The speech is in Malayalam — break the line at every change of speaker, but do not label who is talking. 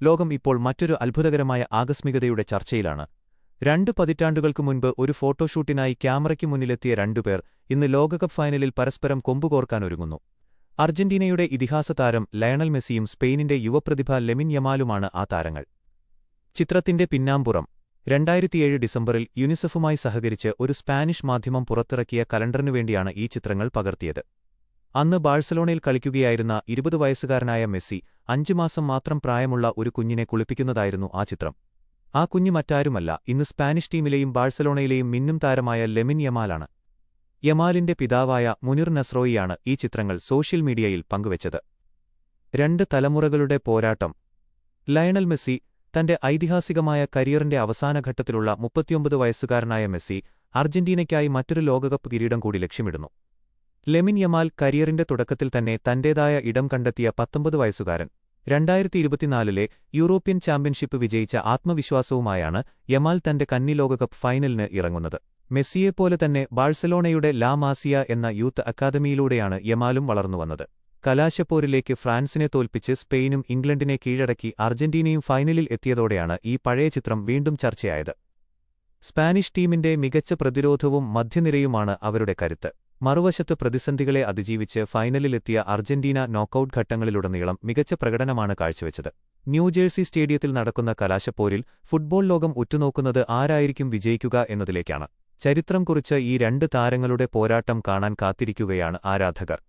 ലോകം ഇപ്പോൾ മറ്റൊരു അത്ഭുതകരമായ ആകസ്മികതയുടെ ചർച്ചയിലാണ്. 2 പതിറ്റാണ്ടുകൾക്ക് മുൻപ് ഒരു ഫോട്ടോഷൂട്ടിനായി ക്യാമറയ്ക്ക് മുന്നിലെത്തിയ രണ്ടുപേർ ഇന്ന് ലോകകപ്പ് ഫൈനലിൽ പരസ്പരം കൊമ്പുകോർക്കാനൊരുങ്ങുന്നു. അർജന്റീനയുടെ ഇതിഹാസ താരം ലയണൽ മെസ്സിയും സ്പെയിനിന്റെ യുവപ്രതിഭ ലെമിൻ യമാലുമാണ് ആ താരങ്ങൾ. ചിത്രത്തിന്റെ പിന്നാമ്പുറം 2007 ഡിസംബറിൽ യുനിസെഫുമായി സഹകരിച്ച് ഒരു സ്പാനിഷ് മാധ്യമം പുറത്തിറക്കിയ കലണ്ടറിനുവേണ്ടിയാണ് ഈ ചിത്രങ്ങൾ പകർത്തിയത്. അന്ന് ബാഴ്സലോണയിൽ കളിക്കുകയായിരുന്ന 20 വയസ്സുകാരനായ മെസ്സി 5 മാസം മാത്രം പ്രായമുള്ള ഒരു കുഞ്ഞിനെ കുളിപ്പിക്കുന്നതായിരുന്നു ആ ചിത്രം. ആ കുഞ്ഞ് മറ്റാരുമല്ല, ഇന്ന് സ്പാനിഷ് ടീമിലെയും ബാഴ്സലോണയിലെയും മിന്നും താരമായ ലെമിൻ യമാലാണ്. യമാലിന്റെ പിതാവായ മുനിർ നസ്രോയിയാണ് ഈ ചിത്രങ്ങൾ സോഷ്യൽ മീഡിയയിൽ പങ്കുവച്ചത്. 2 തലമുറകളുടെ പോരാട്ടം. ലയണൽ മെസ്സി തന്റെ ഐതിഹാസികമായ കരിയറിന്റെ അവസാനഘട്ടത്തിലുള്ള 39 വയസ്സുകാരനായ മെസ്സി അർജന്റീനയ്ക്കായി മറ്റൊരു ലോകകപ്പ് കിരീടം കൂടി ലക്ഷ്യമിടുന്നു. ലെമിൻ യമാൽ കരിയറിന്റെ തുടക്കത്തിൽ തന്നെ തന്റേതായ ഇടം കണ്ടെത്തിയ 19 വയസ്സുകാരൻ. 2024 യൂറോപ്യൻ ചാമ്പ്യൻഷിപ്പ് വിജയിച്ച ആത്മവിശ്വാസവുമായാണ് യമാൽ തന്റെ കന്നി ലോകകപ്പ് ഫൈനലിന് ഇറങ്ങുന്നത്. മെസ്സിയെപ്പോലെ തന്നെ ബാഴ്സലോണയുടെ ലാ മാസിയ എന്ന യൂത്ത് അക്കാദമിയിലൂടെയാണ് യമാലും വളർന്നുവന്നത്. കലാശപ്പോരിലേക്ക് ഫ്രാൻസിനെ തോൽപ്പിച്ച് സ്പെയിനും ഇംഗ്ലണ്ടിനെ കീഴടക്കി അർജന്റീനയും ഫൈനലിൽ എത്തിയതോടെയാണ് ഈ പഴയ ചിത്രം വീണ്ടും ചർച്ചയായത്. സ്പാനിഷ് ടീമിന്റെ മികച്ച പ്രതിരോധവും മധ്യനിരയുമാണ് അവരുടെ കരുത്ത്. മറുവശത്ത് പ്രതിസന്ധികളെ അതിജീവിച്ച് ഫൈനലിലെത്തിയ അർജന്റീന നോക്കൌട്ട് ഘട്ടങ്ങളിലുടനീളം മികച്ച പ്രകടനമാണ് കാഴ്ചവെച്ചത്. ന്യൂജേഴ്സി സ്റ്റേഡിയത്തിൽ നടക്കുന്ന കലാശപ്പോരിൽ ഫുട്ബോൾ ലോകം ഉറ്റുനോക്കുന്നത് ആരായിരിക്കും വിജയിക്കുക എന്നതിലേക്കാണ്. ചരിത്രം കുറിച്ച ഈ 2 താരങ്ങളുടെ പോരാട്ടം കാണാൻ കാത്തിരിക്കുകയാണ് ആരാധകർ.